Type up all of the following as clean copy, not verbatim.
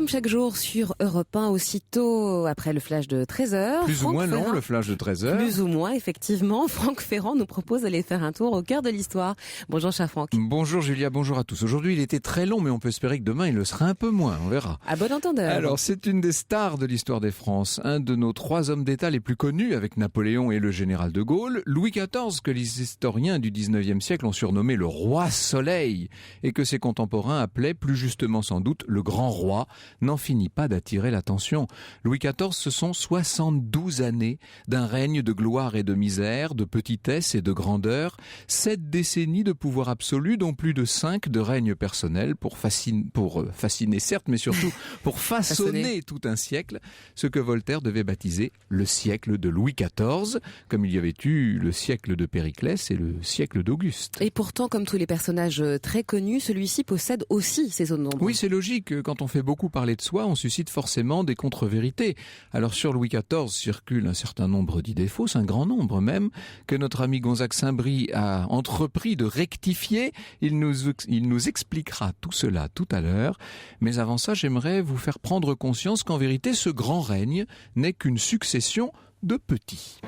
Comme chaque jour sur Europe 1, aussitôt après le flash de 13h. Plus ou moins long, le flash de 13h. Plus ou moins, effectivement. Franck Ferrand nous propose d'aller faire un tour au cœur de l'histoire. Bonjour, cher Franck. Bonjour Julia, bonjour à tous. Aujourd'hui, il était très long, mais on peut espérer que demain, il le sera un peu moins. On verra. À bon entendeur. Alors, c'est une des stars de l'histoire des France. Un de nos 3 hommes d'État les plus connus, avec Napoléon et le général de Gaulle. Louis XIV, que les historiens du 19e siècle ont surnommé le roi soleil. Et que ses contemporains appelaient, plus justement sans doute, le grand roi, n'en finit pas d'attirer l'attention. Louis XIV, ce sont 72 années d'un règne de gloire et de misère, de petitesse et de grandeur, 7 décennies de pouvoir absolu, dont plus de 5 de règne personnel pour fasciner certes, mais surtout pour façonner tout un siècle, ce que Voltaire devait baptiser le siècle de Louis XIV, comme il y avait eu le siècle de Périclès et le siècle d'Auguste. Et pourtant, comme tous les personnages très connus, celui-ci possède aussi ses zones d'ombre. Oui, c'est logique. Quand on fait beaucoup parler de soi, on suscite forcément des contre-vérités. Alors sur Louis XIV circule un certain nombre d'idées fausses, un grand nombre même, que notre ami Gonzague Saint-Brie a entrepris de rectifier. Il nous expliquera tout cela tout à l'heure. Mais avant ça, j'aimerais vous faire prendre conscience qu'en vérité, ce grand règne n'est qu'une succession de petits.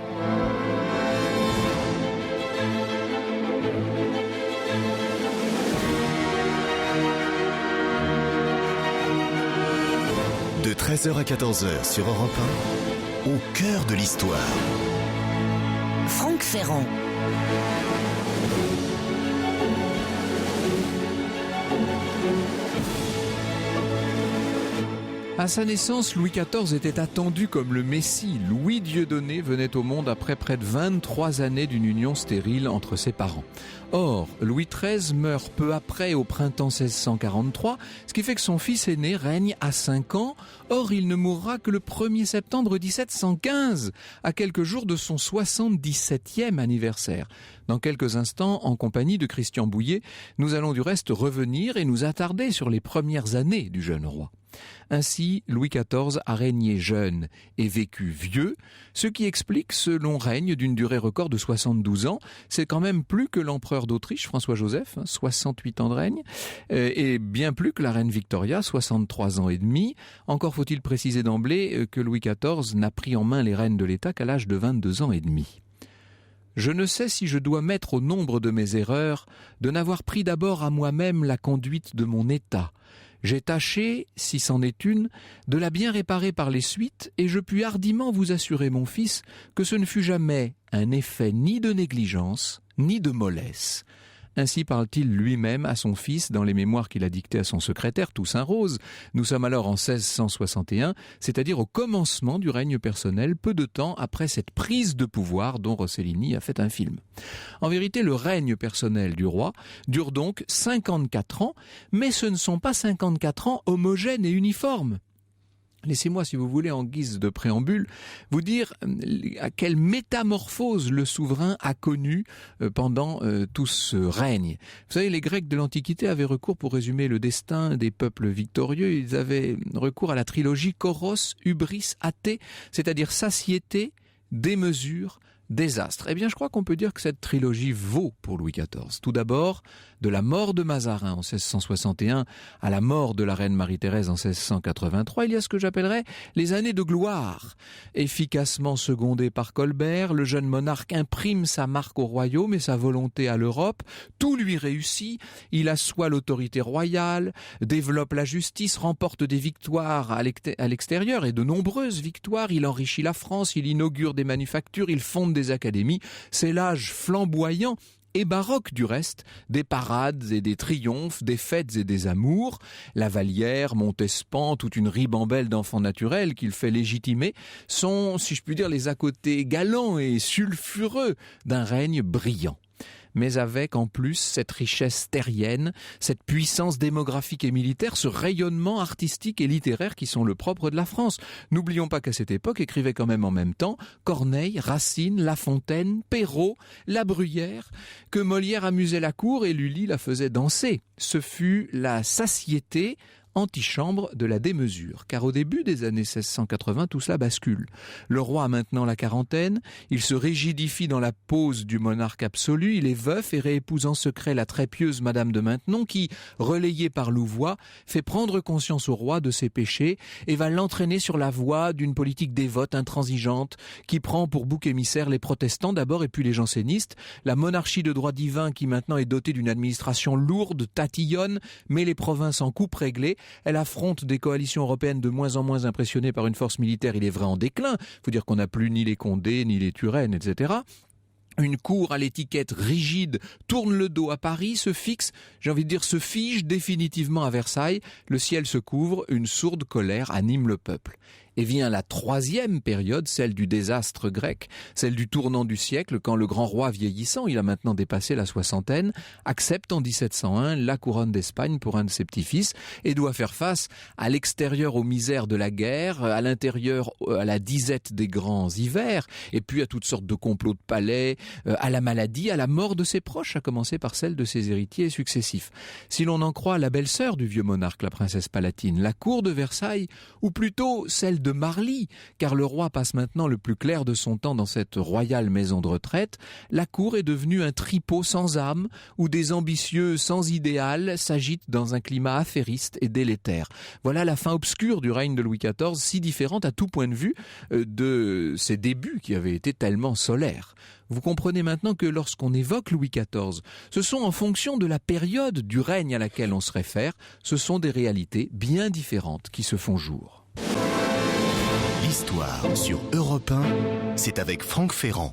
De 13h à 14h sur Europe 1, au cœur de l'histoire. Franck Ferrand. À sa naissance, Louis XIV était attendu comme le Messie. Louis Dieudonné venait au monde après près de 23 années d'une union stérile entre ses parents. Or, Louis XIII meurt peu après, au printemps 1643, ce qui fait que son fils aîné règne à 5 ans. Or, il ne mourra que le 1er septembre 1715, à quelques jours de son 77e anniversaire. Dans quelques instants, en compagnie de Christian Bouillet, nous allons du reste revenir et nous attarder sur les premières années du jeune roi. Ainsi, Louis XIV a régné jeune et vécu vieux, ce qui explique ce long règne d'une durée record de 72 ans. C'est quand même plus que l'empereur d'Autriche, François-Joseph, 68 ans de règne, et bien plus que la reine Victoria, 63 ans et demi. Encore faut-il préciser d'emblée que Louis XIV n'a pris en main les rênes de l'État qu'à l'âge de 22 ans et demi. Je ne sais si je dois mettre au nombre de mes erreurs de n'avoir pris d'abord à moi-même la conduite de mon État. J'ai tâché, si c'en est une, de la bien réparer par les suites, et je puis hardiment vous assurer, mon fils, que ce ne fut jamais un effet ni de négligence, ni de mollesse. Ainsi parle-t-il lui-même à son fils dans les mémoires qu'il a dictés à son secrétaire, Toussaint Rose. Nous sommes alors en 1661, c'est-à-dire au commencement du règne personnel, peu de temps après cette prise de pouvoir dont Rossellini a fait un film. En vérité, le règne personnel du roi dure donc 54 ans, mais ce ne sont pas 54 ans homogènes et uniformes. Laissez-moi, si vous voulez, en guise de préambule, vous dire à quelle métamorphose le souverain a connu pendant tout ce règne. Vous savez, les Grecs de l'Antiquité avaient recours, pour résumer le destin des peuples victorieux, ils avaient recours à la trilogie Choros, Hubris, Athée, c'est-à-dire satiété, démesure, désastre. Eh bien, je crois qu'on peut dire que cette trilogie vaut pour Louis XIV. Tout d'abord, de la mort de Mazarin en 1661 à la mort de la reine Marie-Thérèse en 1683, il y a ce que j'appellerais les années de gloire. Efficacement secondé par Colbert, le jeune monarque imprime sa marque au royaume et sa volonté à l'Europe. Tout lui réussit. Il assoit l'autorité royale, développe la justice, remporte des victoires à l'extérieur et de nombreuses victoires. Il enrichit la France, il inaugure des manufactures, il fonde des académies. C'est l'âge flamboyant et baroque du reste, des parades et des triomphes, des fêtes et des amours. La Vallière, Montespan, toute une ribambelle d'enfants naturels qu'il fait légitimer sont, si je puis dire, les à côté galants et sulfureux d'un règne brillant. Mais avec en plus cette richesse terrienne, cette puissance démographique et militaire, ce rayonnement artistique et littéraire qui sont le propre de la France. N'oublions pas qu'à cette époque écrivaient quand même en même temps Corneille, Racine, La Fontaine, Perrault, La Bruyère, que Molière amusait la cour et Lully la faisait danser. Ce fut la satiété antichambre de la démesure. Car au début des années 1680, tout cela bascule. Le roi a maintenant la quarantaine, il se rigidifie dans la pose du monarque absolu, il est veuf et réépouse en secret la très pieuse Madame de Maintenon qui, relayée par Louvois, fait prendre conscience au roi de ses péchés et va l'entraîner sur la voie d'une politique dévote, intransigeante, qui prend pour bouc émissaire les protestants d'abord et puis les jansénistes. La monarchie de droit divin qui maintenant est dotée d'une administration lourde, tatillonne, met les provinces en coupe réglée. Elle affronte des coalitions européennes de moins en moins impressionnées par une force militaire, il est vrai, en déclin. Il faut dire qu'on n'a plus ni les Condés, ni les Turenne, etc. Une cour à l'étiquette rigide tourne le dos à Paris, se fixe, j'ai envie de dire se fige définitivement à Versailles. Le ciel se couvre, une sourde colère anime le peuple. Et vient la troisième période, celle du désastre grec, celle du tournant du siècle, quand le grand roi vieillissant, il a maintenant dépassé la soixantaine, accepte en 1701 la couronne d'Espagne pour un de ses petits-fils et doit faire face à l'extérieur aux misères de la guerre, à l'intérieur à la disette des grands hivers, et puis à toutes sortes de complots de palais, à la maladie, à la mort de ses proches, à commencer par celle de ses héritiers successifs. Si l'on en croit la belle-sœur du vieux monarque, la princesse Palatine, la cour de Versailles, ou plutôt celle de Marly, car le roi passe maintenant le plus clair de son temps dans cette royale maison de retraite, la cour est devenue un tripot sans âme, où des ambitieux sans idéal s'agitent dans un climat affairiste et délétère. Voilà la fin obscure du règne de Louis XIV, si différente à tout point de vue de ses débuts qui avaient été tellement solaires. Vous comprenez maintenant que lorsqu'on évoque Louis XIV, ce sont en fonction de la période du règne à laquelle on se réfère, ce sont des réalités bien différentes qui se font jour. L'histoire sur Europe 1, c'est avec Franck Ferrand.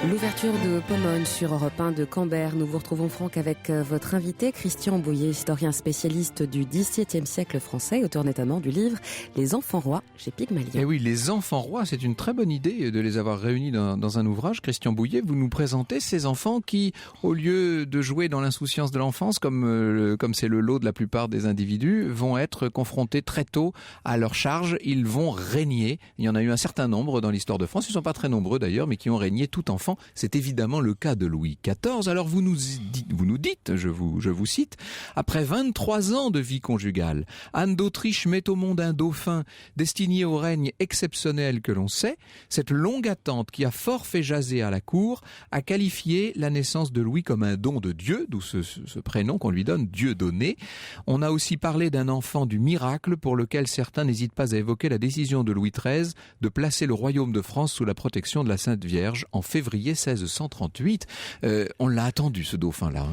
L'ouverture de Pomone sur Europe 1 de Cambert. Nous vous retrouvons, Franck, avec votre invité, Christian Bouillet, historien spécialiste du XVIIe siècle français, auteur notamment du livre Les enfants rois chez Pygmalion. Et oui, les enfants rois, c'est une très bonne idée de les avoir réunis dans un ouvrage. Christian Bouillet, vous nous présentez ces enfants qui, au lieu de jouer dans l'insouciance de l'enfance, comme c'est le lot de la plupart des individus, vont être confrontés très tôt à leur charge. Ils vont régner. Il y en a eu un certain nombre dans l'histoire de France. Ils ne sont pas très nombreux d'ailleurs, mais qui ont régné tout enfant. C'est évidemment le cas de Louis XIV. Alors vous nous dites, je vous cite, après 23 ans de vie conjugale, Anne d'Autriche met au monde un dauphin destiné au règne exceptionnel que l'on sait. Cette longue attente qui a fort fait jaser à la cour a qualifié la naissance de Louis comme un don de Dieu, d'où ce prénom qu'on lui donne, Dieudonné. On a aussi parlé d'un enfant du miracle pour lequel certains n'hésitent pas à évoquer la décision de Louis XIII de placer le royaume de France sous la protection de la Sainte Vierge en février 1638. On l'a attendu, ce dauphin-là.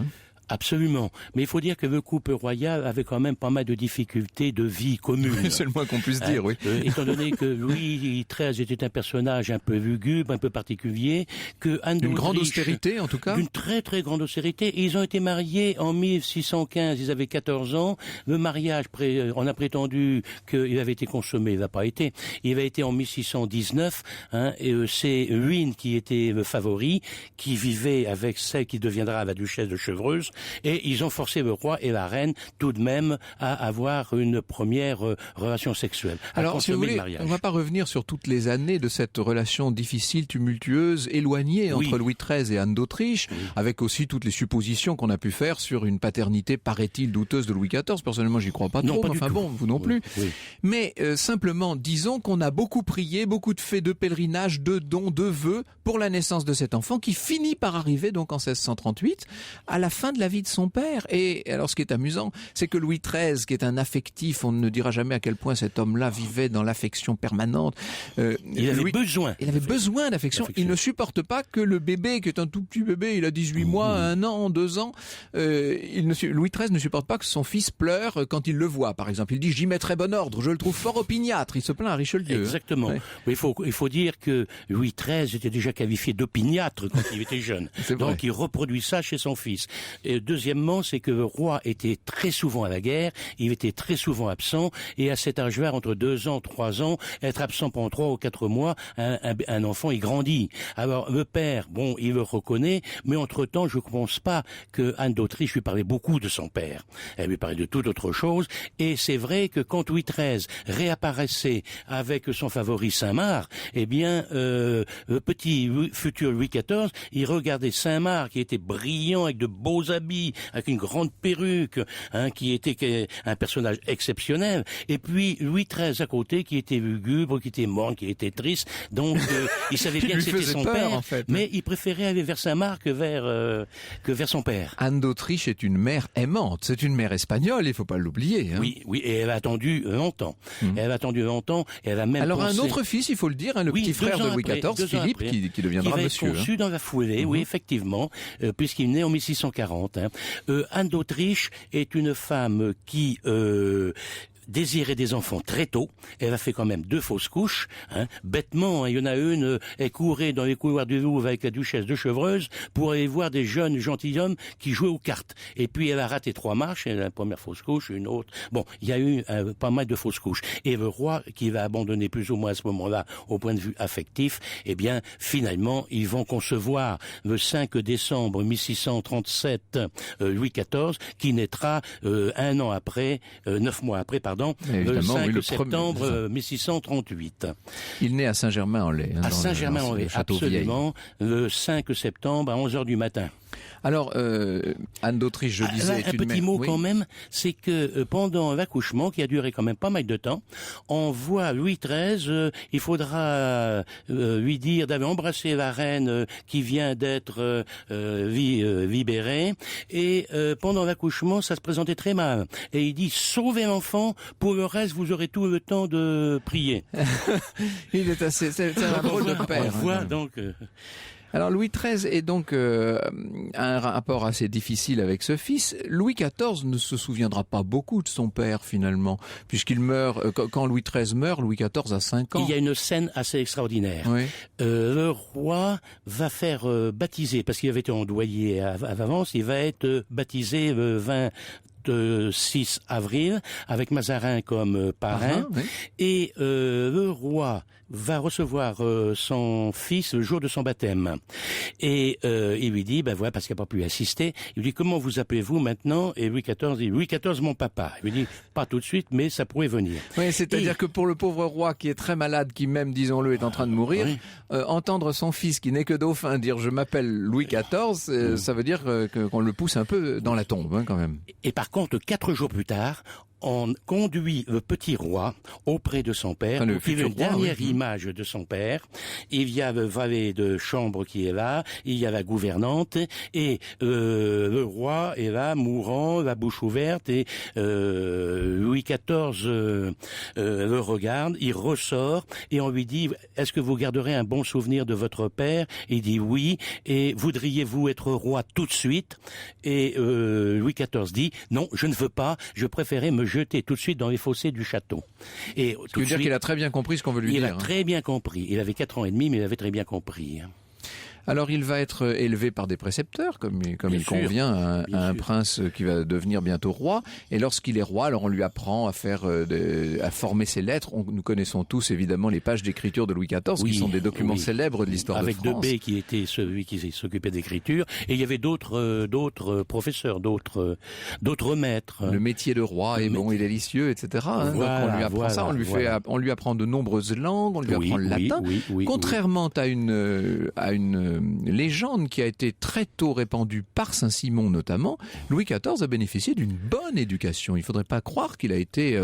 Absolument. Mais il faut dire que le couple royal avait quand même pas mal de difficultés de vie commune. C'est le moins qu'on puisse dire, oui. Étant donné que Louis XIII était un personnage un peu lugubre, un peu particulier, que Anne d'une d'Autriche, grande austérité, en tout cas. D'une très très grande austérité. Et ils ont été mariés en 1615, ils avaient 14 ans. Le mariage, on a prétendu qu'il avait été consommé, il n'a pas été. Il avait été en 1619, et c'est Luynes qui était le favori, qui vivait avec celle qui deviendra la duchesse de Chevreuse. Et ils ont forcé le roi et la reine tout de même à avoir une première relation sexuelle. Alors, si vous voulez, on ne va pas revenir sur toutes les années de cette relation difficile, tumultueuse, éloignée entre Louis XIII et Anne d'Autriche, avec aussi toutes les suppositions qu'on a pu faire sur une paternité, paraît-il, douteuse de Louis XIV. Personnellement, j'y crois pas trop, mais enfin bon, vous non plus. Oui. Mais simplement, disons qu'on a beaucoup prié, beaucoup de faits de pèlerinage, de dons, de vœux pour la naissance de cet enfant qui finit par arriver donc en 1638 à la fin de la vie de son père. Et alors ce qui est amusant, c'est que Louis XIII, qui est un affectif, on ne dira jamais à quel point cet homme-là vivait dans l'affection permanente. Il avait besoin d'affection. Il ne supporte pas que le bébé, qui est un tout petit bébé, il a 18 mois, 1 an, 2 ans, Louis XIII ne supporte pas que son fils pleure quand il le voit, par exemple. Il dit « j'y mettrai bon ordre, je le trouve fort opiniâtre ». Il se plaint à Richelieu. Exactement. Ouais. Mais il faut dire que Louis XIII était déjà qualifié d'opiniâtre quand il était jeune. Donc il reproduit ça chez son fils. Et Et deuxièmement, c'est que le roi était très souvent à la guerre, il était très souvent absent, et à cet âge-là, entre 2 ans, 3 ans, être absent pendant 3 ou 4 mois, un enfant, il grandit. Alors, le père, bon, il le reconnaît, mais entre-temps, je ne pense pas que Anne d'Autriche lui parlait beaucoup de son père. Elle lui parlait de toute autre chose, et c'est vrai que quand Louis XIII réapparaissait avec son favori Saint-Marc, eh bien, le petit futur Louis XIV, il regardait Saint-Marc, qui était brillant, avec de beaux habits, avec une grande perruque, qui était un personnage exceptionnel, et puis Louis XIII à côté, qui était lugubre, qui était morne, qui était triste, donc il savait bien que c'était son père, en fait, mais il préférait aller vers Saint-Marc que vers son père. Anne d'Autriche est une mère aimante, c'est une mère espagnole, il faut pas l'oublier. Oui, et elle a attendu longtemps. Elle a attendu longtemps, et elle a même alors pensé... un autre fils, il faut le dire, le petit frère de Louis XIV, Philippe, qui deviendra monsieur. Qui va être conçu dans la foulée, oui, effectivement, puisqu'il est né en 1640. Anne d'Autriche est une femme qui... désirait des enfants très tôt. Elle a fait quand même 2 fausses couches. Bêtement, il y en a une, elle courait dans les couloirs du Louvre avec la duchesse de Chevreuse pour aller voir des jeunes gentilshommes qui jouaient aux cartes. Et puis elle a raté 3 marches, elle a la première fausse couche, une autre. Bon, il y a eu pas mal de fausses couches. Et le roi, qui va abandonner plus ou moins à ce moment-là au point de vue affectif, eh bien, finalement, ils vont concevoir le 5 décembre 1637 Louis XIV, qui naîtra 1 an après, 9 mois après, pardon, le 5 septembre 1638. Il naît à Saint-Germain-en-Laye. À Saint-Germain-en-Laye, absolument, le 5 septembre à 11h du matin. Alors, Anne d'Autriche, je disais... Un petit mot quand même, c'est que pendant l'accouchement, qui a duré quand même pas mal de temps, on voit Louis XIII, il faudra lui dire d'aller embrasser la reine qui vient d'être libérée, et pendant l'accouchement, ça se présentait très mal. Et il dit, sauvez l'enfant, pour le reste, vous aurez tout le temps de prier. Il est assez... C'est un drôle de père. On voit donc... Alors Louis XIII est donc un rapport assez difficile avec ce fils. Louis XIV ne se souviendra pas beaucoup de son père finalement, puisqu'il meurt, quand Louis XIII meurt, Louis XIV a 5 ans. Il y a une scène assez extraordinaire. Oui. Le roi va faire baptiser, parce qu'il avait été endoyé à l'avance, il va être baptisé le 26 avril, avec Mazarin comme parrain, oui. Et le roi va recevoir son fils le jour de son baptême. Et il lui dit, ben voilà, parce qu'il n'a pas pu assister, il lui dit, comment vous appelez-vous maintenant? Et Louis XIV dit, Louis XIV, mon papa. Il lui dit, pas tout de suite, mais ça pourrait venir. Oui, c'est-à-dire que pour le pauvre roi qui est très malade, qui même, disons-le, est en train de mourir, oui. Entendre son fils qui n'est que dauphin dire, je m'appelle Louis XIV, ça veut dire qu'on le pousse un peu dans la tombe, quand même. Et par contre, 4 jours plus tard, on conduit le petit roi auprès de son père pour qu'il ait une dernière image de son père. Il y a le valet de chambre qui est là, il y a la gouvernante, et le roi est là, mourant, la bouche ouverte, et Louis XIV le regarde, il ressort, et on lui dit, est-ce que vous garderez un bon souvenir de votre père? Il dit oui, et voudriez-vous être roi tout de suite? Et Louis XIV dit, non, je ne veux pas, je préférais me jeter tout de suite dans les fossés du château. Et ce qui veut dire qu'il a très bien compris ce qu'on veut lui dire. Il a très bien compris. Il avait 4 ans et demi, mais il avait très bien compris. Alors il va être élevé par des précepteurs, comme il convient à un prince qui va devenir bientôt roi. Et lorsqu'il est roi, alors on lui apprend à à former ses lettres. Nous connaissons tous évidemment les pages d'écriture de Louis XIV, qui sont des documents célèbres de l'histoire de France. Avec Debaix qui était celui qui s'occupait d'écriture, et il y avait d'autres professeurs, d'autres maîtres. Le métier de roi est bon et délicieux, etc. Voilà, donc on lui apprend ça, on lui apprend de nombreuses langues, on lui apprend le latin. Contrairement à une légende qui a été très tôt répandue par Saint-Simon notamment, Louis XIV a bénéficié d'une bonne éducation. Il ne faudrait pas croire qu'il a été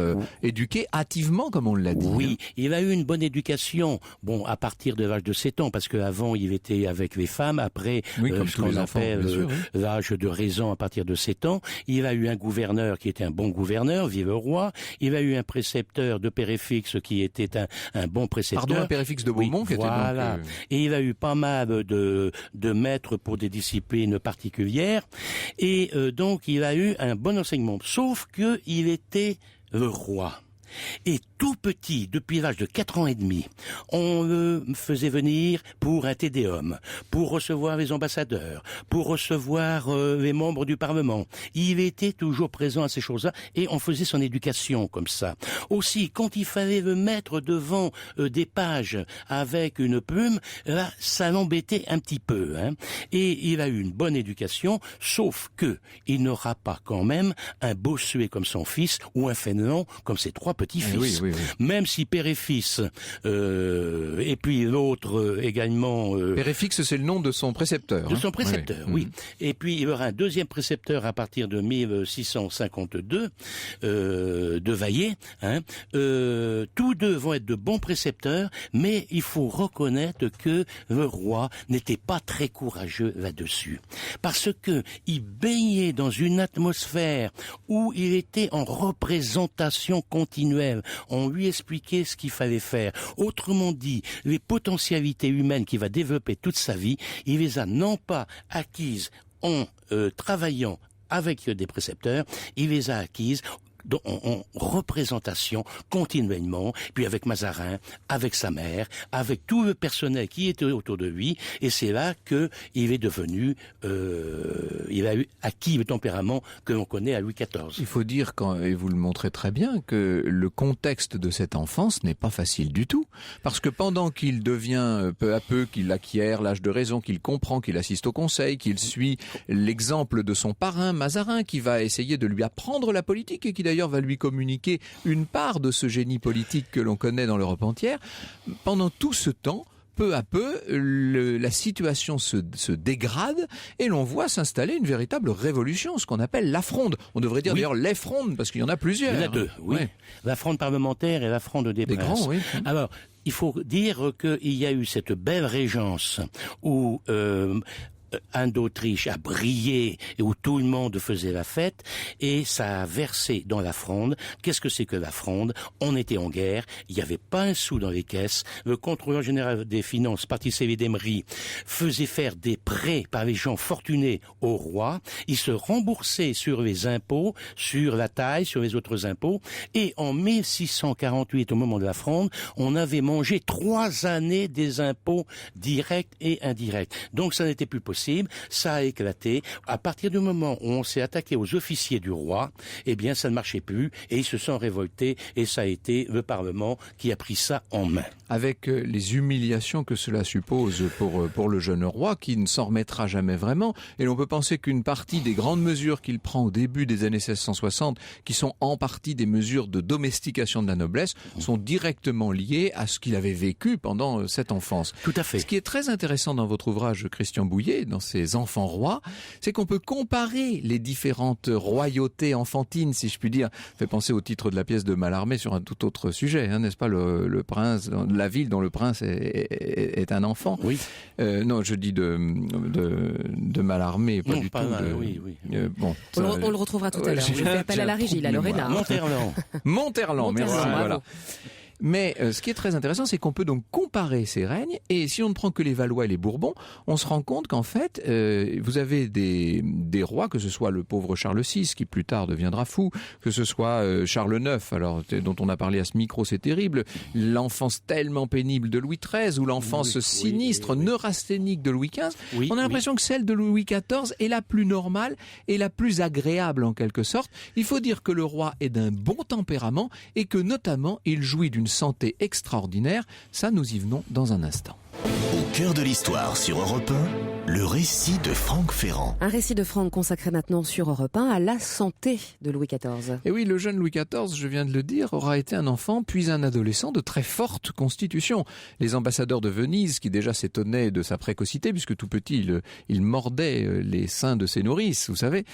éduqué hâtivement, comme on l'a dit. Oui, il a eu une bonne éducation, bon, à partir de l'âge de 7 ans, parce qu'avant il était avec les femmes, après ce qu'on appelle l'âge de raison à partir de 7 ans. Il a eu un gouverneur qui était un bon gouverneur, vive le roi. Il a eu un précepteur de Péréfixe qui était un bon précepteur. Pardon, un Péréfixe de Beaumont qui était donc... Et il a eu pas mal de maîtres pour des disciplines particulières, et donc il a eu un bon enseignement, sauf que il était le roi. Et tout petit, depuis l'âge de 4 ans et demi, on le faisait venir pour un tédéum, pour recevoir les ambassadeurs, pour recevoir les membres du Parlement. Il était toujours présent à ces choses-là et on faisait son éducation comme ça. Aussi, quand il fallait le mettre devant des pages avec une plume, là, ça l'embêtait un petit peu. Et il a eu une bonne éducation, sauf que il n'aura pas quand même un Bossuet comme son fils ou un Fénelon comme ses 3 petits-fils. Oui. Même si père et fils, et puis l'autre également... Père et fils, c'est le nom de son précepteur. De son précepteur, oui. Et puis il y aura un deuxième précepteur à partir de 1652, de Vaillé. Tous deux vont être de bons précepteurs, mais il faut reconnaître que le roi n'était pas très courageux là-dessus. Parce que il baignait dans une atmosphère où il était en représentation continuelle. On lui expliquait ce qu'il fallait faire. Autrement dit, les potentialités humaines qu'il va développer toute sa vie, il les a non pas acquises en travaillant avec des précepteurs, il les a acquises en représentation continuellement, puis avec Mazarin, avec sa mère, avec tout le personnel qui était autour de lui, et c'est là que il est devenu, il a acquis le tempérament que l'on connaît à Louis XIV. Il faut dire, et vous le montrez très bien, que le contexte de cette enfance n'est pas facile du tout, parce que pendant qu'il devient peu à peu, qu'il acquiert l'âge de raison, qu'il comprend, qu'il assiste au conseil, qu'il suit l'exemple de son parrain Mazarin, qui va essayer de lui apprendre la politique et qui d'ailleurs va lui communiquer une part de ce génie politique que l'on connaît dans l'Europe entière. Pendant tout ce temps, peu à peu, la situation se dégrade et l'on voit s'installer une véritable révolution, ce qu'on appelle la fronde. On devrait dire d'ailleurs les frondes, parce qu'il y en a plusieurs. Il y en a 2, oui. Ouais. La fronde parlementaire et la fronde des princes. Grands, oui. Alors, il faut dire qu'il y a eu cette belle régence où... Anne d'Autriche a brillé et où tout le monde faisait la fête et ça a versé dans la fronde. Qu'est-ce que c'est que la fronde? On était en guerre, il n'y avait pas un sou dans les caisses. Le contrôleur général des finances, Particelli d'Emery, faisait faire des prêts par les gens fortunés au roi. Il se remboursait sur les impôts, sur la taille, sur les autres impôts. Et en 1648, au moment de la fronde, on avait mangé 3 années des impôts directs et indirects. Donc ça n'était plus possible. Ça a éclaté. À partir du moment où on s'est attaqué aux officiers du roi, eh bien, ça ne marchait plus et ils se sont révoltés et ça a été le Parlement qui a pris ça en main. Avec les humiliations que cela suppose pour le jeune roi qui ne s'en remettra jamais vraiment. Et l'on peut penser qu'une partie des grandes mesures qu'il prend au début des années 1660, qui sont en partie des mesures de domestication de la noblesse, sont directement liées à ce qu'il avait vécu pendant cette enfance. Tout à fait. Ce qui est très intéressant dans votre ouvrage, Christian Bouillet, dans ses enfants rois, c'est qu'on peut comparer les différentes royautés enfantines, si je puis dire. Ça fait penser au titre de la pièce de Mallarmé sur un tout autre sujet, n'est-ce pas, le prince, la ville dont le prince est un enfant. Oui. Non, je dis de Mallarmé, pas non, du pas tout. mal, oui. Bon, on le retrouvera tout à l'heure. Je fais appel à la régie, la Lorena. Monterland, merci. Voilà. Mais ce qui est très intéressant, c'est qu'on peut donc comparer ces règnes, et si on ne prend que les Valois et les Bourbons, on se rend compte qu'en fait, vous avez des rois, que ce soit le pauvre Charles VI, qui plus tard deviendra fou, que ce soit Charles IX, alors dont on a parlé à ce micro, c'est terrible, l'enfance tellement pénible de Louis XIII, ou l'enfance sinistre, neurasthénique de Louis XV, on a l'impression que celle de Louis XIV est la plus normale et la plus agréable en quelque sorte. Il faut dire que le roi est d'un bon tempérament et que notamment il jouit d'une santé extraordinaire. Ça, nous y venons dans un instant. Au cœur de l'histoire sur Europe 1, le récit de Franck Ferrand. Un récit de Franck consacré maintenant sur Europe 1 à la santé de Louis XIV. Et oui, le jeune Louis XIV, je viens de le dire, aura été un enfant puis un adolescent de très forte constitution. Les ambassadeurs de Venise, qui déjà s'étonnaient de sa précocité, puisque tout petit, il mordait les seins de ses nourrices, vous savez,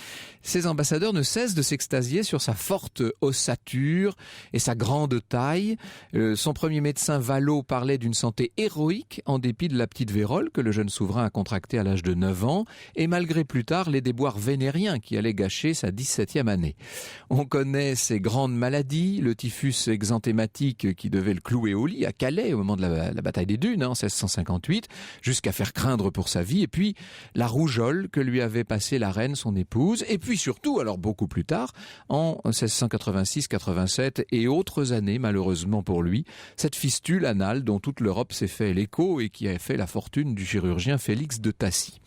ces ambassadeurs ne cessent de s'extasier sur sa forte ossature et sa grande taille. Son premier médecin, Vallot, parlait d'une santé héroïque en dépit de la petite vérole que le jeune souverain a contractée à l'âge de 9 ans, et malgré plus tard les déboires vénériens qui allaient gâcher sa 17e année. On connaît ses grandes maladies, le typhus exanthématique qui devait le clouer au lit à Calais au moment de la bataille des Dunes, en 1658, jusqu'à faire craindre pour sa vie, et puis la rougeole que lui avait passée la reine, son épouse, et puis surtout, alors beaucoup plus tard, en 1686-87 et autres années, malheureusement pour lui, cette fistule anale dont toute l'Europe s'est fait l'écho et qui a fait la fortune du chirurgien Félix de Tassy.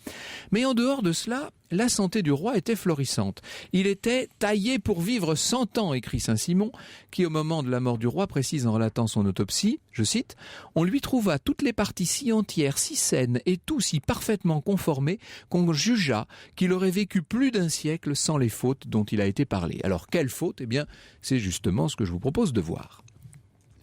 Mais en dehors de cela, la santé du roi était florissante. Il était taillé pour vivre 100 ans, écrit Saint-Simon, qui au moment de la mort du roi précise en relatant son autopsie, je cite, « On lui trouva toutes les parties si entières, si saines et tout si parfaitement conformés qu'on jugea qu'il aurait vécu plus d'un siècle sans les fautes dont il a été parlé. » Alors, quelles fautes ? Eh bien, c'est justement ce que je vous propose de voir.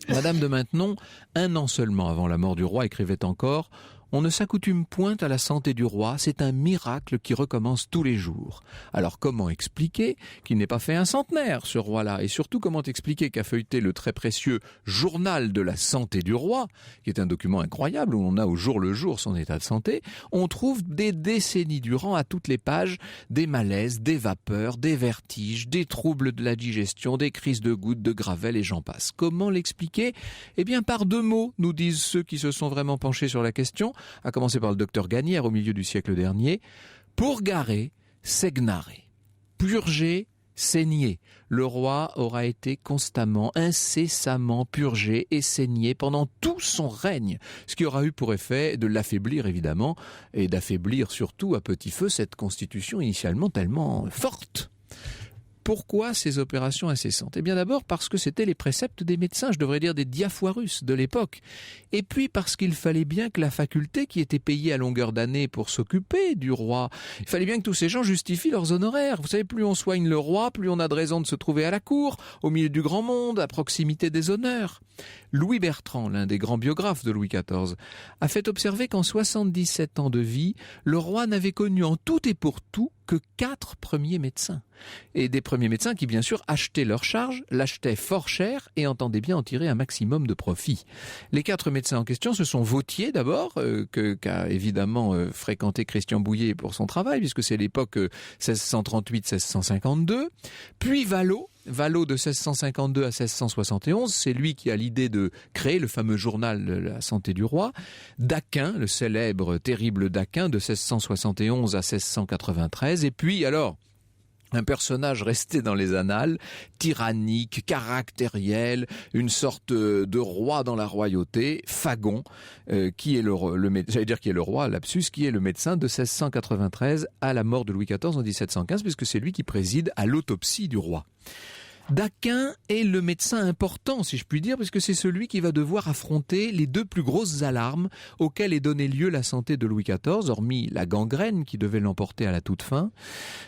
Madame de Maintenon, 1 an seulement avant la mort du roi, écrivait encore « On ne s'accoutume point à la santé du roi, c'est un miracle qui recommence tous les jours. » Alors comment expliquer qu'il n'ait pas fait un centenaire, ce roi-là ? Et surtout, comment expliquer qu'à feuilleter le très précieux Journal de la santé du roi, qui est un document incroyable où on a au jour le jour son état de santé, on trouve des décennies durant à toutes les pages des malaises, des vapeurs, des vertiges, des troubles de la digestion, des crises de gouttes, de gravelle et j'en passe. Comment l'expliquer ? Eh bien par 2 mots, nous disent ceux qui se sont vraiment penchés sur la question, à commencer par le docteur Gagnère au milieu du siècle dernier, purgare, segnare, purger, saigner. Le roi aura été constamment, incessamment purgé et saigné pendant tout son règne, ce qui aura eu pour effet de l'affaiblir évidemment, et d'affaiblir surtout à petit feu cette constitution initialement tellement forte. Pourquoi ces opérations incessantes ? Eh bien d'abord parce que c'était les préceptes des médecins, je devrais dire des diafoirus de l'époque. Et puis parce qu'il fallait bien que la faculté qui était payée à longueur d'année pour s'occuper du roi, il fallait bien que tous ces gens justifient leurs honoraires. Vous savez, plus on soigne le roi, plus on a de raisons de se trouver à la cour, au milieu du grand monde, à proximité des honneurs. Louis Bertrand, l'un des grands biographes de Louis XIV, a fait observer qu'en 77 ans de vie, le roi n'avait connu en tout et pour tout que 4 premiers médecins. Et des premiers médecins qui, bien sûr, achetaient leur charge, l'achetaient fort cher et entendaient bien en tirer un maximum de profit. Les 4 médecins en question, ce sont Vautier d'abord, qu'a évidemment fréquenté Christian Bouillet pour son travail, puisque c'est l'époque 1638-1652, puis Vallot de 1652 à 1671, c'est lui qui a l'idée de créer le fameux journal de la santé du roi. Daquin, le célèbre, terrible Daquin de 1671 à 1693. Et puis, alors, un personnage resté dans les annales, tyrannique, caractériel, une sorte de roi dans la royauté, Fagon, qui est le roi, lapsus, qui est le médecin de 1693 à la mort de Louis XIV en 1715, puisque c'est lui qui préside à l'autopsie du roi. Daquin est le médecin important, si je puis dire, puisque c'est celui qui va devoir affronter les 2 plus grosses alarmes auxquelles est donnée lieu la santé de Louis XIV, hormis la gangrène qui devait l'emporter à la toute fin,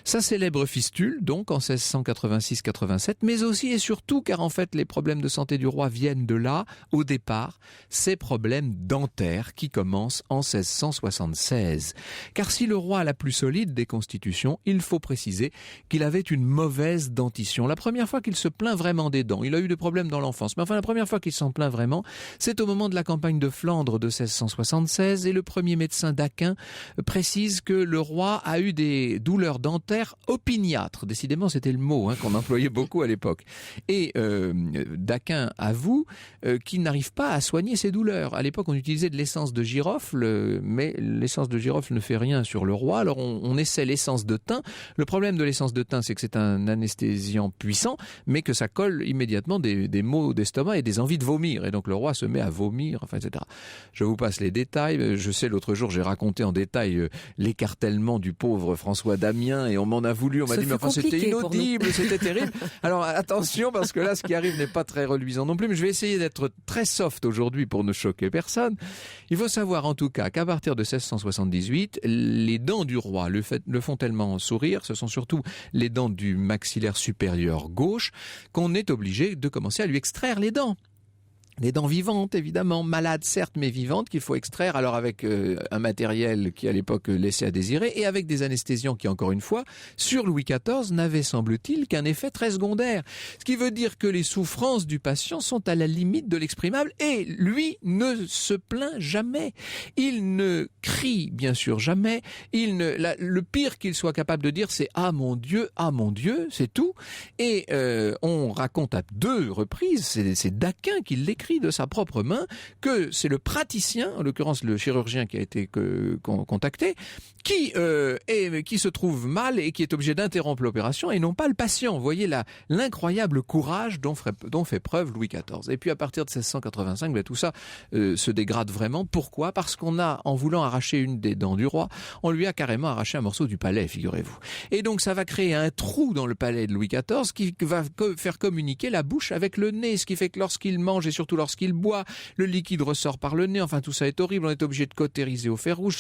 sa célèbre fistule, donc en 1686-87, mais aussi et surtout, car en fait les problèmes de santé du roi viennent de là, au départ, ces problèmes dentaires qui commencent en 1676. Car si le roi a la plus solide des constitutions, il faut préciser qu'il avait une mauvaise dentition. La première fois qu'il se plaint vraiment des dents. Il a eu des problèmes dans l'enfance. Mais enfin, la première fois qu'il s'en plaint vraiment, c'est au moment de la campagne de Flandre de 1676 et le premier médecin Daquin précise que le roi a eu des douleurs dentaires opiniâtres. Décidément, c'était le mot qu'on employait beaucoup à l'époque. Et Daquin avoue qu'il n'arrive pas à soigner ses douleurs. À l'époque, on utilisait de l'essence de girofle, mais l'essence de girofle ne fait rien sur le roi. Alors, on essaie l'essence de thym. Le problème de l'essence de thym, c'est que c'est un anesthésiant puissant, mais que ça colle immédiatement des maux d'estomac et des envies de vomir. Et donc le roi se met à vomir, enfin, etc. Je vous passe les détails. Je sais, l'autre jour, j'ai raconté en détail l'écartèlement du pauvre François Damien et on m'en a voulu. On m'a dit, mais enfin, c'était inaudible, c'était terrible. Alors attention, parce que là, ce qui arrive n'est pas très reluisant non plus, mais je vais essayer d'être très soft aujourd'hui pour ne choquer personne. Il faut savoir en tout cas qu'à partir de 1678, les dents du roi le font tellement sourire, ce sont surtout les dents du maxillaire supérieur gauche, qu'on est obligé de commencer à lui extraire les dents. Des dents vivantes, évidemment, malades certes, mais vivantes, qu'il faut extraire, alors avec un matériel qui à l'époque laissait à désirer, et avec des anesthésiants qui, encore une fois, sur Louis XIV, n'avaient, semble-t-il, qu'un effet très secondaire. Ce qui veut dire que les souffrances du patient sont à la limite de l'exprimable, et lui ne se plaint jamais. Il ne crie, bien sûr, jamais. Le pire qu'il soit capable de dire, c'est « Ah mon Dieu, c'est tout ». Et on raconte à 2 reprises, c'est Daquin qui l'écrit de sa propre main, que c'est le praticien, en l'occurrence le chirurgien qui a été contacté, qui se trouve mal et qui est obligé d'interrompre l'opération et non pas le patient. Vous voyez l'incroyable courage dont fait preuve Louis XIV. Et puis à partir de 1685, tout ça se dégrade vraiment. Pourquoi ? Parce qu'on a, en voulant arracher une des dents du roi, on lui a carrément arraché un morceau du palais, figurez-vous. Et donc ça va créer un trou dans le palais de Louis XIV qui va faire communiquer la bouche avec le nez, ce qui fait que lorsqu'il mange et surtout lorsqu'il boit, le liquide ressort par le nez. Enfin, tout ça est horrible. On est obligé de cautériser au fer rouge.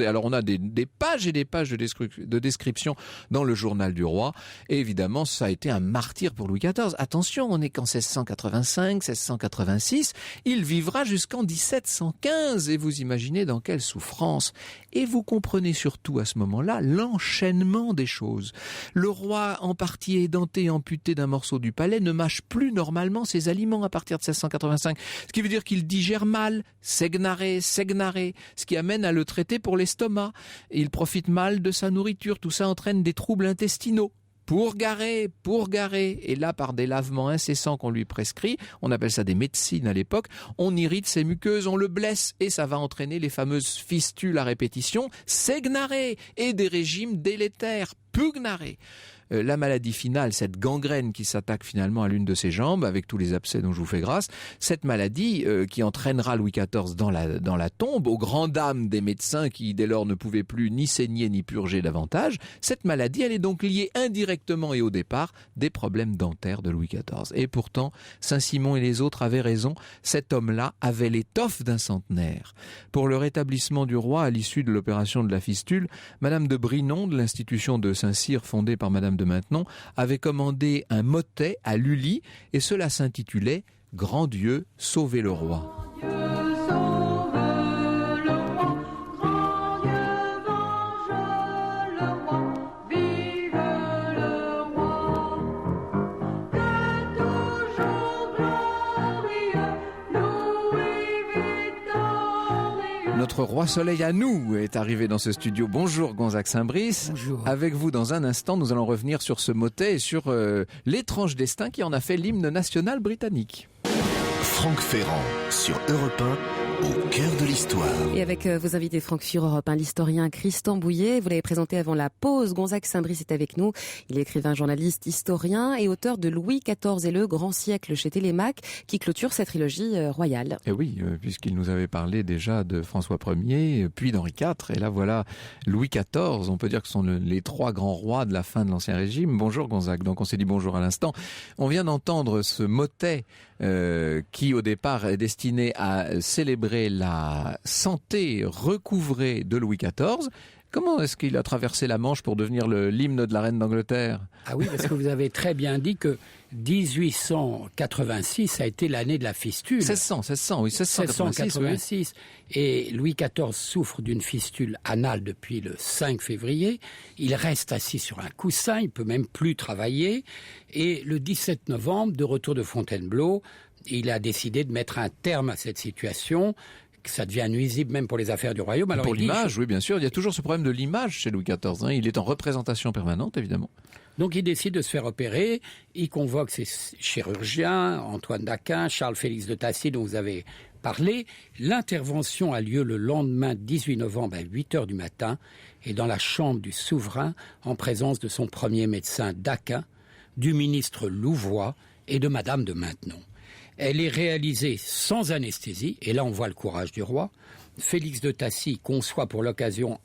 Alors, on a des pages et des pages de description dans le journal du roi. Et évidemment, ça a été un martyr pour Louis XIV. Attention, on est qu'en 1685, 1686. Il vivra jusqu'en 1715. Et vous imaginez dans quelle souffrance. Et vous comprenez surtout à ce moment-là l'enchaînement des choses. Le roi, en partie édenté, amputé d'un morceau du palais, ne mâche plus normalement ses aliments à partir de 1685. Ce qui veut dire qu'il digère mal, segnaré, ce qui amène à le traiter pour l'estomac. Il profite mal de sa nourriture. Tout ça entraîne des troubles intestinaux. Pourgaré, et là par des lavements incessants qu'on lui prescrit, on appelle ça des médecines à l'époque, on irrite ses muqueuses, on le blesse et ça va entraîner les fameuses fistules à répétition, segnaré, et des régimes délétères, pugnaré. La maladie finale, cette gangrène qui s'attaque finalement à l'une de ses jambes, avec tous les abcès dont je vous fais grâce, cette maladie qui entraînera Louis XIV dans la tombe, aux grandes dames des médecins qui dès lors ne pouvaient plus ni saigner ni purger davantage, cette maladie, elle est donc liée indirectement et au départ des problèmes dentaires de Louis XIV. Et pourtant, Saint-Simon et les autres avaient raison, cet homme-là avait l'étoffe d'un centenaire. Pour le rétablissement du roi à l'issue de l'opération de la fistule, Madame de Brinon, de l'institution de Saint-Cyr fondée par Madame de Maintenon, avait commandé un motet à Lully et cela s'intitulait « Grand Dieu, sauvez le roi ». Notre roi soleil à nous est arrivé dans ce studio. Bonjour Gonzague Saint-Brice. Bonjour. Avec vous dans un instant, nous allons revenir sur ce motet et sur l'étrange destin qui en a fait l'hymne national britannique. Franck Ferrand sur Europe 1, au cœur de l'histoire. Et avec vos invités Franck sur Europe 1, l'historien Christian Bouillet. Vous l'avez présenté avant la pause. Gonzague Saint-Brice est avec nous. Il est écrivain, journaliste, historien et auteur de Louis XIV et le Grand Siècle chez Télémaque, qui clôture cette trilogie royale. Et oui, puisqu'il nous avait parlé déjà de François Ier, puis d'Henri IV. Et là, voilà Louis XIV. On peut dire que ce sont les 3 grands rois de la fin de l'Ancien Régime. Bonjour Gonzague. Donc on s'est dit bonjour à l'instant. On vient d'entendre ce motet qui au départ est destiné à célébrer la santé recouvrée de Louis XIV. Comment est-ce qu'il a traversé la Manche pour devenir l'hymne de la reine d'Angleterre ? Ah oui, parce que vous avez très bien dit que 1886 a été l'année de la fistule. 1686. Et Louis XIV souffre d'une fistule anale depuis le 5 février. Il reste assis sur un coussin, il peut même plus travailler. Et le 17 novembre, de retour de Fontainebleau, il a décidé de mettre un terme à cette situation. Ça devient nuisible même pour les affaires du royaume. Alors, pour l'image, oui, bien sûr. Il y a toujours ce problème de l'image chez Louis XIV. Il est en représentation permanente, évidemment. Donc il décide de se faire opérer. Il convoque ses chirurgiens, Antoine Daquin, Charles-Félix de Tassy, dont vous avez parlé. L'intervention a lieu le lendemain 18 novembre à 8h du matin et dans la chambre du souverain, en présence de son premier médecin Daquin, du ministre Louvois et de Madame de Maintenon. Elle est réalisée sans anesthésie, et là on voit le courage du roi. Félix de Tassy conçoit pour l'occasion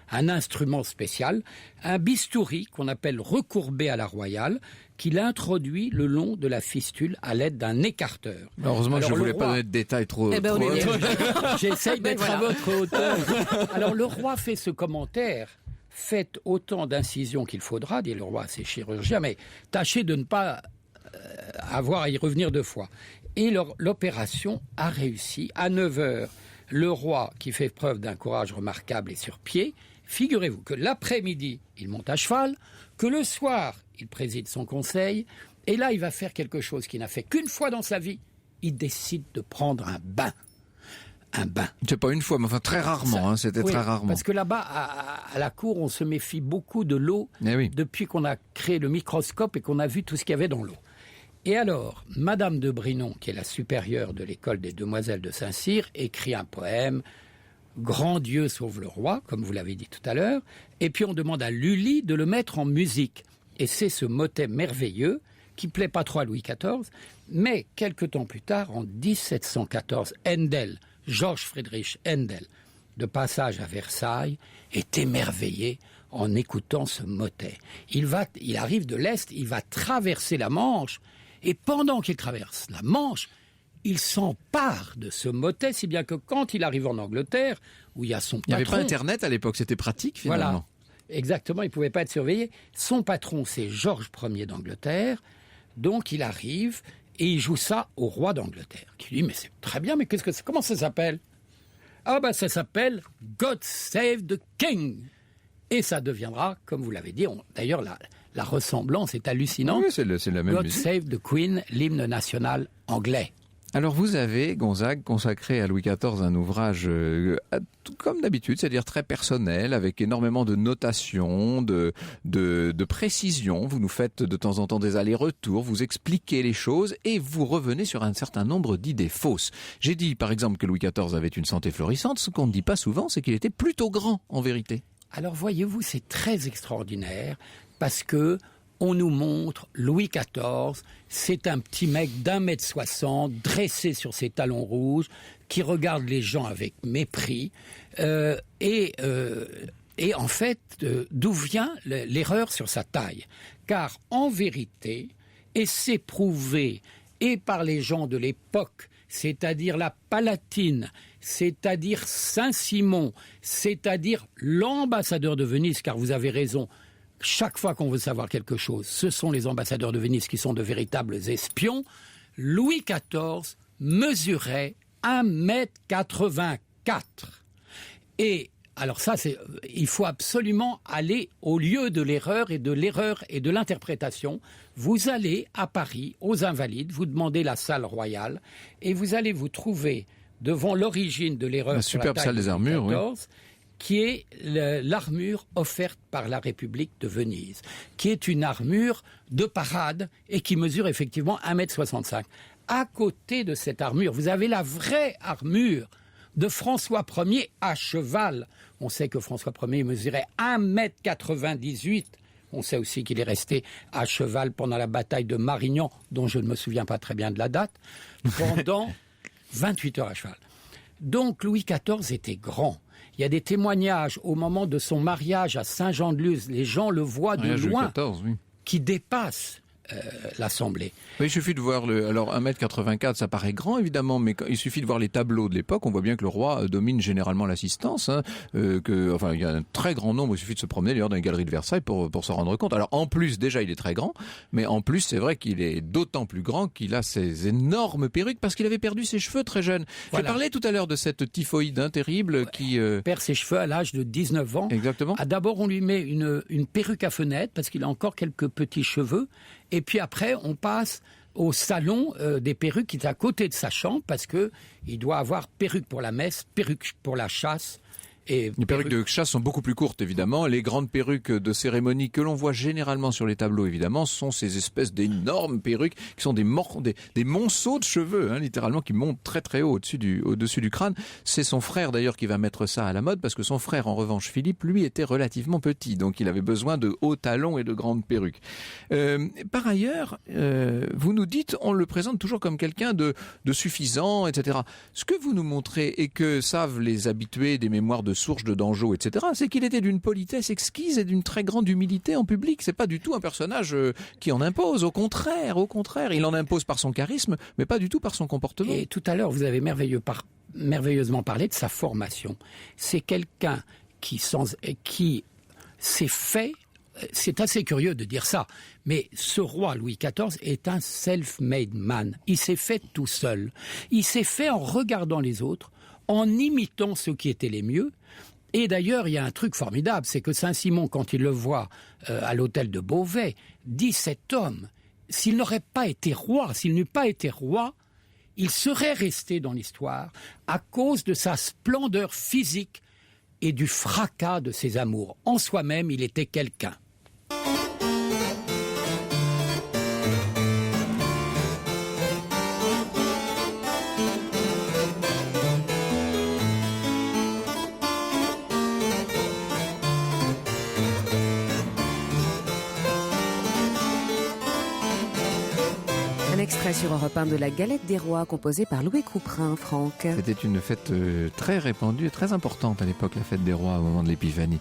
un instrument spécial, un bistouri qu'on appelle recourbé à la royale, qu'il introduit le long de la fistule à l'aide d'un écarteur. Heureusement, je ne voulais pas donner de détails trop... J'essaye d'être à votre hauteur. Alors le roi fait ce commentaire. Faites autant d'incisions qu'il faudra, dit le roi à ses chirurgiens, mais tâchez de ne pas avoir à y revenir 2 fois. Et l'opération a réussi. À 9h, le roi, qui fait preuve d'un courage remarquable, est sur pied. Figurez-vous que l'après-midi, il monte à cheval, que le soir, il préside son conseil, et là, il va faire quelque chose qu'il n'a fait qu'une fois dans sa vie. Il décide de prendre un bain. Un bain. C'est pas une fois, mais enfin très rarement, c'était oui, très rarement. Parce que là-bas, à la cour, on se méfie beaucoup de l'eau depuis qu'on a créé le microscope et qu'on a vu tout ce qu'il y avait dans l'eau. Et alors, Madame de Brinon, qui est la supérieure de l'école des Demoiselles de Saint-Cyr, écrit un poème, « Grand Dieu sauve le roi », comme vous l'avez dit tout à l'heure, et puis on demande à Lully de le mettre en musique. Et c'est ce motet merveilleux, qui plaît pas trop à Louis XIV, mais quelque temps plus tard, en 1714, Handel, Georges Friedrich Handel, de passage à Versailles, est émerveillé en écoutant ce motet. Il arrive de l'Est, il va traverser la Manche, et pendant qu'il traverse la Manche, il s'empare de ce motet, si bien que quand il arrive en Angleterre, où il y a son patron... Il n'y avait pas Internet à l'époque, c'était pratique finalement. Voilà, exactement, il ne pouvait pas être surveillé. Son patron, c'est Georges Ier d'Angleterre, donc il arrive et il joue ça au roi d'Angleterre, qui lui dit « Mais c'est très bien, mais comment ça s'appelle ?» Ah ben ça s'appelle « God Save the King !» Et ça deviendra, comme vous l'avez dit, d'ailleurs la ressemblance est hallucinante. Oui, c'est la même God musique. Save the Queen, l'hymne national anglais. Alors vous avez, Gonzague, consacré à Louis XIV un ouvrage comme d'habitude, c'est-à-dire très personnel, avec énormément de notations, de précisions. Vous nous faites de temps en temps des allers-retours, vous expliquez les choses et vous revenez sur un certain nombre d'idées fausses. J'ai dit par exemple que Louis XIV avait une santé florissante. Ce qu'on ne dit pas souvent, c'est qu'il était plutôt grand en vérité. Alors voyez-vous, c'est très extraordinaire parce que on nous montre Louis XIV, c'est un petit mec d'1,60 m, dressé sur ses talons rouges, qui regarde les gens avec mépris. Et en fait, d'où vient l'erreur sur sa taille ? Car en vérité, et c'est prouvé, et par les gens de l'époque, c'est-à-dire la Palatine, c'est-à-dire Saint-Simon, c'est-à-dire l'ambassadeur de Venise, car vous avez raison, chaque fois qu'on veut savoir quelque chose, ce sont les ambassadeurs de Venise qui sont de véritables espions. Louis XIV mesurait 1,84 m. Et alors ça, il faut absolument aller au lieu de l'erreur et de l'interprétation. Vous allez à Paris, aux Invalides, vous demandez la salle royale et vous allez vous trouver devant l'origine de l'erreur sur la taille salle des armures, Louis XIV, oui. Qui est l'armure offerte par la République de Venise, qui est une armure de parade et qui mesure effectivement 1,65 m. À côté de cette armure, vous avez la vraie armure de François Ier à cheval. On sait que François Ier mesurait 1,98 m. On sait aussi qu'il est resté à cheval pendant la bataille de Marignan, dont je ne me souviens pas très bien de la date, pendant 28 heures à cheval. Donc Louis XIV était grand. Il y a des témoignages au moment de son mariage à Saint-Jean-de-Luz. Les gens le voient de loin, qui dépassent l'Assemblée. Il suffit de voir alors 1,84 m, ça paraît grand évidemment, mais il suffit de voir les tableaux de l'époque, on voit bien que le roi domine généralement l'assistance, il y a un très grand nombre, il suffit de se promener d'ailleurs dans les galeries de Versailles pour s'en rendre compte. Alors en plus, déjà il est très grand, mais en plus c'est vrai qu'il est d'autant plus grand qu'il a ces énormes perruques parce qu'il avait perdu ses cheveux très jeune. Voilà. J'ai parlé tout à l'heure de cette typhoïde terrible qui... perd ses cheveux à l'âge de 19 ans. Exactement. D'abord on lui met une perruque à fenêtre parce qu'il a encore quelques petits cheveux. Et puis après, on passe au salon des perruques qui est à côté de sa chambre parce que il doit avoir perruque pour la messe, perruque pour la chasse. Et les perruques de chasse sont beaucoup plus courtes, évidemment. Les grandes perruques de cérémonie que l'on voit généralement sur les tableaux, évidemment, sont ces espèces d'énormes perruques qui sont des monceaux de cheveux, littéralement, qui montent très très haut au-dessus du crâne. C'est son frère, d'ailleurs, qui va mettre ça à la mode, parce que son frère, en revanche, Philippe, lui, était relativement petit. Donc, il avait besoin de hauts talons et de grandes perruques. Par ailleurs, vous nous dites, on le présente toujours comme quelqu'un de suffisant, etc. Ce que vous nous montrez et que savent les habitués des mémoires de Sourges, de Dangeau, etc., c'est qu'il était d'une politesse exquise et d'une très grande humilité en public. C'est pas du tout un personnage qui en impose. Au contraire, il en impose par son charisme, mais pas du tout par son comportement. Et tout à l'heure, vous avez merveilleusement parlé de sa formation. C'est quelqu'un qui s'est fait c'est assez curieux de dire ça, mais ce roi Louis XIV est un self-made man. Il s'est fait tout seul. Il s'est fait en regardant les autres, en imitant ceux qui étaient les mieux. Et d'ailleurs, il y a un truc formidable, c'est que Saint-Simon, quand il le voit à l'hôtel de Beauvais, dit cet homme, s'il n'eût pas été roi, il serait resté dans l'histoire à cause de sa splendeur physique et du fracas de ses amours. En soi-même, il était quelqu'un. Un extrait sur Europe 1 de la Galette des Rois composée par Louis Couperin, Franck. C'était une fête très répandue et très importante à l'époque, la fête des rois au moment de l'Épiphanie.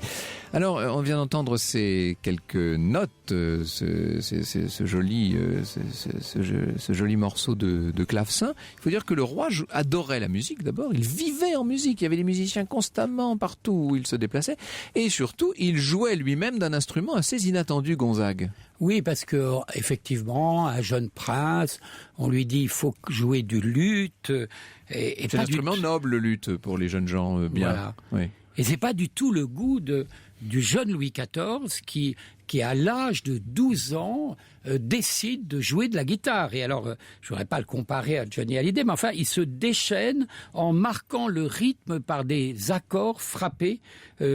Alors, on vient d'entendre ces quelques notes, ce joli morceau de clavecin. Il faut dire que le roi adorait la musique d'abord, il vivait en musique, il y avait des musiciens constamment partout où il se déplaçait, et surtout, il jouait lui-même d'un instrument assez inattendu, Gonzague. Oui, parce que effectivement, un jeune prince, on lui dit il faut jouer du luth. Et c'est un instrument noble, le luth, pour les jeunes gens bien. Voilà. Oui. Et c'est pas du tout le goût du jeune Louis XIV qui à l'âge de 12 ans décide de jouer de la guitare. Et alors, je voudrais pas le comparer à Johnny Hallyday, mais enfin, il se déchaîne en marquant le rythme par des accords frappés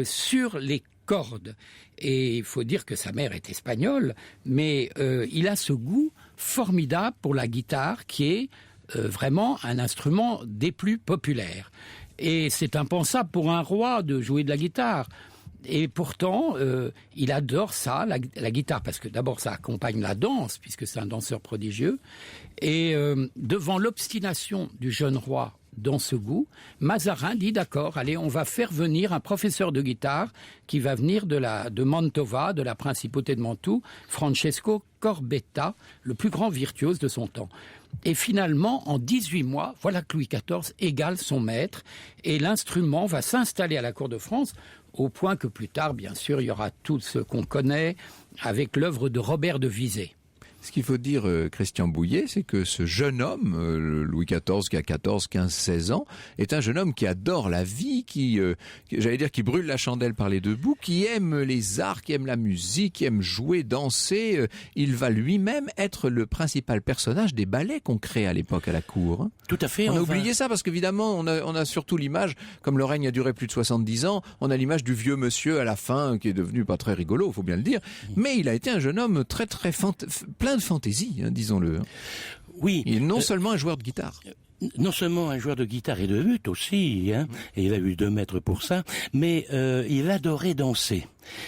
sur les cordes. Et il faut dire que sa mère est espagnole, mais il a ce goût formidable pour la guitare qui est vraiment un instrument des plus populaires. Et c'est impensable pour un roi de jouer de la guitare. Et pourtant, il adore ça, la guitare, parce que d'abord ça accompagne la danse, puisque c'est un danseur prodigieux. Et devant l'obstination du jeune roi dans ce goût, Mazarin dit d'accord, allez, on va faire venir un professeur de guitare qui va venir de Mantova, de la principauté de Mantoue, Francesco Corbetta, le plus grand virtuose de son temps. Et finalement, en 18 mois, voilà que Louis XIV égale son maître et l'instrument va s'installer à la cour de France au point que plus tard, bien sûr, il y aura tout ce qu'on connaît avec l'œuvre de Robert de Vizé. Ce qu'il faut dire, Christian Bouillet, c'est que ce jeune homme, Louis XIV, qui a 14, 15, 16 ans, est un jeune homme qui adore la vie, qui brûle la chandelle par les deux bouts, qui aime les arts, qui aime la musique, qui aime jouer, danser. Il va lui-même être le principal personnage des ballets qu'on crée à l'époque à la cour. Tout à fait. On a oublié ça parce qu'évidemment, on a surtout l'image, comme le règne a duré plus de 70 ans, on a l'image du vieux monsieur à la fin, qui est devenu pas très rigolo, faut bien le dire. Mais il a été un jeune homme très, très plein de fantaisie, disons-le. Oui. Il est non seulement un joueur de guitare. Non seulement un joueur de guitare et de luth aussi, et il a eu 2 maîtres pour ça, mais il adorait danser.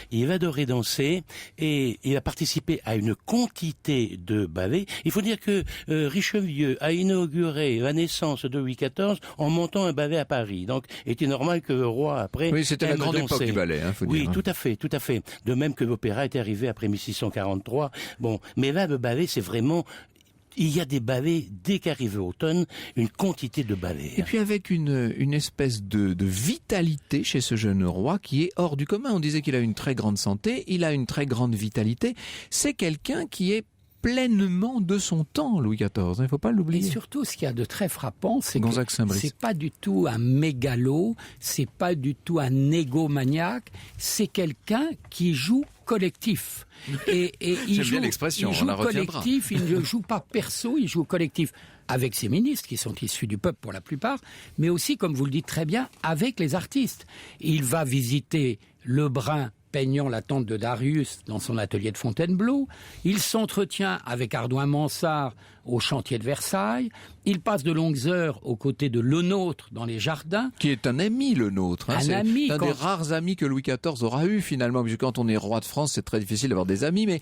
Il adorait danser et il a participé à une quantité de ballets. Il faut dire que Richelieu a inauguré la naissance de Louis XIV en montant un ballet à Paris. Donc, il était normal que le roi, après, oui, c'était la grande danser. Époque du ballet, faut dire. Oui, tout à fait, tout à fait. De même que l'opéra est arrivé après 1643. Bon, mais là, le ballet, c'est vraiment... Il y a des ballets, dès qu'arrive l'automne, une quantité de ballets. Et puis avec une espèce de vitalité chez ce jeune roi qui est hors du commun. On disait qu'il a une très grande santé, il a une très grande vitalité. C'est quelqu'un qui est pleinement de son temps, Louis XIV. Il ne faut pas l'oublier. Et surtout, ce qu'il y a de très frappant, c'est que Gonzague-Saint-Brice. c'est pas du tout un mégalo, c'est pas du tout un égomaniaque, c'est quelqu'un qui joue collectif. Et il J'aime joue, bien l'expression, il joue on la retiendra. collectif, il ne joue pas perso, il joue collectif avec ses ministres qui sont issus du peuple pour la plupart, mais aussi, comme vous le dites très bien, avec les artistes. Il va visiter Lebrun peignant la tente de Darius dans son atelier de Fontainebleau. Il s'entretient avec Ardouin-Mansart au chantier de Versailles. Il passe de longues heures aux côtés de Lenôtre dans les jardins. Qui est un ami, Lenôtre. Un ami. C'est un des rares amis que Louis XIV aura eu finalement, puisque quand on est roi de France, c'est très difficile d'avoir des amis, mais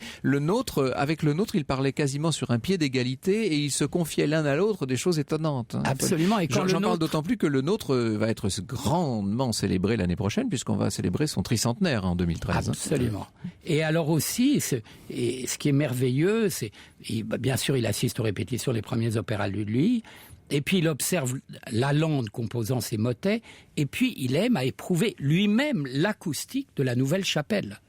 avec Lenôtre, il parlait quasiment sur un pied d'égalité et ils se confiaient l'un à l'autre des choses étonnantes. Absolument. Et quand J'en parle d'autant plus que Lenôtre va être grandement célébré l'année prochaine, puisqu'on va célébrer son tricentenaire en 2013. Absolument. Et alors aussi, ce qui est merveilleux, bien sûr, il assiste aux répétitions des premiers opéras de lui, et puis il observe Lalande composant ses motets, et puis il aime à éprouver lui-même l'acoustique de la Nouvelle Chapelle.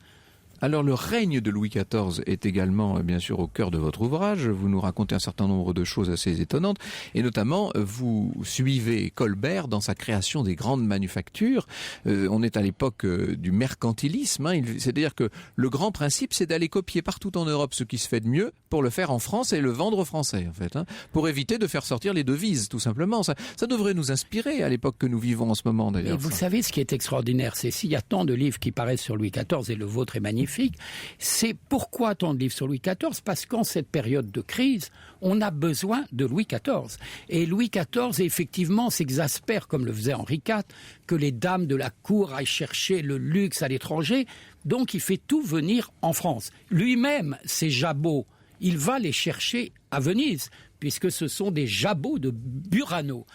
Alors le règne de Louis XIV est également bien sûr au cœur de votre ouvrage. Vous nous racontez un certain nombre de choses assez étonnantes et notamment vous suivez Colbert dans sa création des grandes manufactures. On est à l'époque du mercantilisme, hein. C'est-à-dire que le grand principe c'est d'aller copier partout en Europe ce qui se fait de mieux pour le faire en France et le vendre aux Français en fait, hein, pour éviter de faire sortir les devises tout simplement. Ça devrait nous inspirer à l'époque que nous vivons en ce moment d'ailleurs. Et vous savez ce qui est extraordinaire, c'est s'il y a tant de livres qui paraissent sur Louis XIV et le vôtre est magnifique. C'est pourquoi tant de livres sur Louis XIV? Parce qu'en cette période de crise, on a besoin de Louis XIV. Et Louis XIV, effectivement, s'exaspère, comme le faisait Henri IV, que les dames de la cour aillent chercher le luxe à l'étranger. Donc il fait tout venir en France. Lui-même, ses jabots, il va les chercher à Venise, puisque ce sont des jabots de Burano.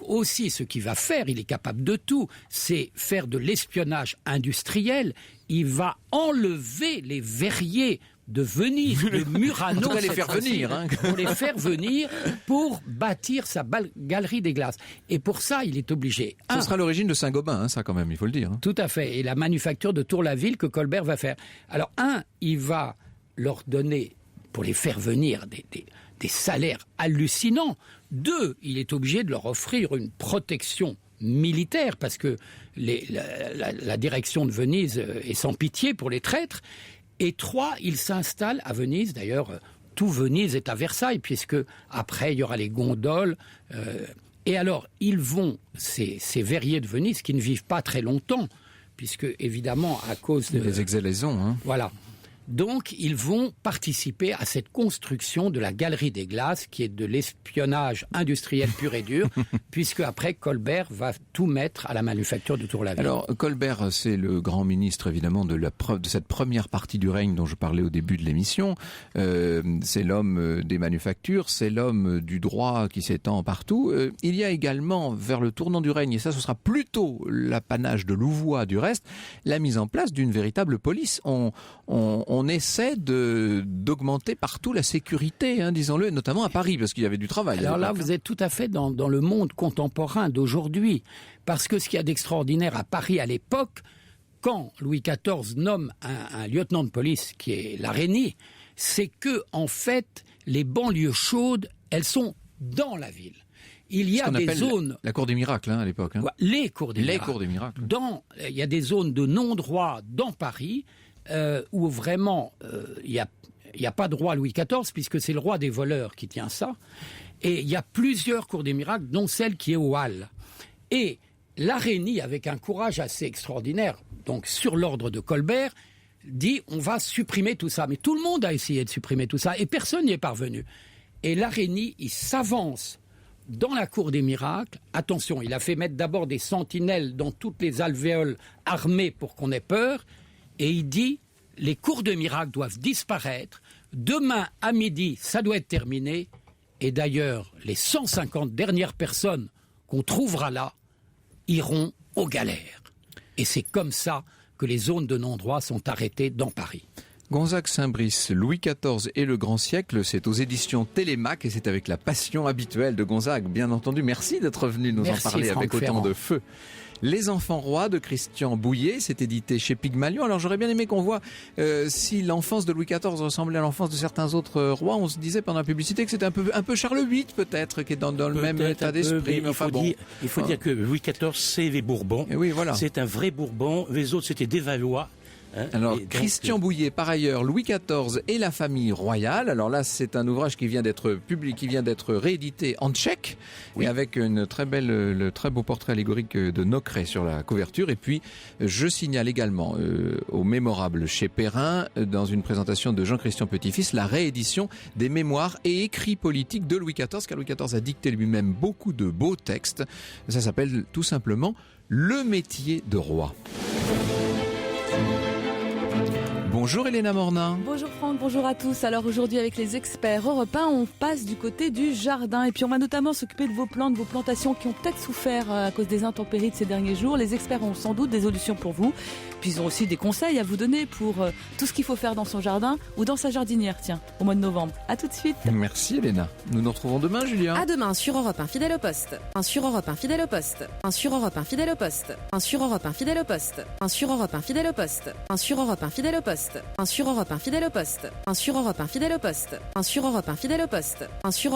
Aussi, ce qu'il va faire, il est capable de tout, c'est faire de l'espionnage industriel. Il va enlever les verriers de Venise, de Murano. En tout cas, les faire venir. Hein. Pour les faire venir, pour bâtir sa galerie des glaces. Et pour ça, il est obligé. Ce sera l'origine de Saint-Gobain, hein, ça quand même, il faut le dire. Hein. Tout à fait. Et la manufacture de Tour-la-Ville que Colbert va faire. Alors, il va leur donner, pour les faire venir, des salaires hallucinants. 2, il est obligé de leur offrir une protection militaire parce que la direction de Venise est sans pitié pour les traîtres. Et 3, il s'installe à Venise. D'ailleurs, tout Venise est à Versailles puisque après il y aura les gondoles. Et alors, ils vont, ces verriers de Venise qui ne vivent pas très longtemps puisque évidemment à cause des exhalaisons. Hein. Voilà. Donc, ils vont participer à cette construction de la Galerie des Glaces, qui est de l'espionnage industriel pur et dur, puisque après, Colbert va tout mettre à la manufacture de Tour-la-Ville. Alors, Colbert, c'est le grand ministre, évidemment, de cette première partie du règne dont je parlais au début de l'émission. C'est l'homme des manufactures, c'est l'homme du droit qui s'étend partout. Il y a également, vers le tournant du règne, et ça, ce sera plutôt l'apanage de Louvois du reste, la mise en place d'une véritable police. On essaie d'augmenter partout la sécurité, hein, disons-le, notamment à Paris, parce qu'il y avait du travail. Alors là, vous êtes tout à fait dans le monde contemporain d'aujourd'hui, parce que ce qu'il y a d'extraordinaire à Paris à l'époque, quand Louis XIV nomme un lieutenant de police, qui est Larénie, c'est que, en fait, les banlieues chaudes, elles sont dans la ville. Il y a des zones... La cour des miracles, hein, à l'époque. Hein. Les cours des miracles. Il y a des zones de non-droit dans Paris, où vraiment il n'y a pas de roi Louis XIV puisque c'est le roi des voleurs qui tient ça, et il y a plusieurs cours des miracles dont celle qui est au Halles. Et Larénie, avec un courage assez extraordinaire, donc sur l'ordre de Colbert, dit on va supprimer tout ça. Mais tout le monde a essayé de supprimer tout ça et personne n'y est parvenu. Et Larénie, il s'avance dans la cour des miracles. Attention, il a fait mettre d'abord des sentinelles dans toutes les alvéoles armées pour qu'on ait peur. Et il dit, les cours de miracles doivent disparaître. Demain à midi, ça doit être terminé. Et d'ailleurs, les 150 dernières personnes qu'on trouvera là iront aux galères. Et c'est comme ça que les zones de non-droit sont arrêtées dans Paris. Gonzague Saint-Brice, Louis XIV et le Grand Siècle, c'est aux éditions Télémac et c'est avec la passion habituelle de Gonzague, bien entendu. Merci d'être venu nous en parler avec autant de feu. Les Enfants Rois de Christian Bouillet, c'est édité chez Pygmalion. Alors j'aurais bien aimé qu'on voit si l'enfance de Louis XIV ressemblait à l'enfance de certains autres rois. On se disait pendant la publicité que c'était un peu Charles VIII peut-être, qui est dans le même état d'esprit. Il faut dire que Louis XIV, c'est les Bourbons. Et oui, voilà. C'est un vrai Bourbon. Les autres, c'était des Valois. Hein, alors, Christian Bouillet, par ailleurs, Louis XIV et la famille royale. Alors là, c'est un ouvrage qui vient d'être publié, qui vient d'être réédité en tchèque, et avec le très beau portrait allégorique de Nocret sur la couverture. Et puis, je signale également au mémorable chez Perrin, dans une présentation de Jean-Christian Petit-Fils, la réédition des mémoires et écrits politiques de Louis XIV, car Louis XIV a dicté lui-même beaucoup de beaux textes. Ça s'appelle tout simplement « Le métier de roi ». Bonjour Elena Mornin. Bonjour Franck, bonjour à tous. Alors aujourd'hui avec les experts européens, on passe du côté du jardin et puis on va notamment s'occuper de vos plantes, vos plantations qui ont peut-être souffert à cause des intempéries de ces derniers jours. Les experts ont sans doute des solutions pour vous. Puis ils ont aussi des conseils à vous donner pour tout ce qu'il faut faire dans son jardin ou dans sa jardinière, tiens, au mois de novembre. À tout de suite. Merci Elena. Nous nous retrouvons demain, Julien. À demain sur Europe 1, fidèle au poste. Sur Europe 1, fidèle au poste. Sur Europe 1, fidèle au poste. Sur Europe 1, fidèle au poste. Sur Europe 1, fidèle au poste. Sur Europe 1, fidèle au poste. poste. Un sur Europe 1 fidèle au poste. Un sur Europe 1 fidèle au poste. Un sur Europe 1 fidèle au poste. Un sur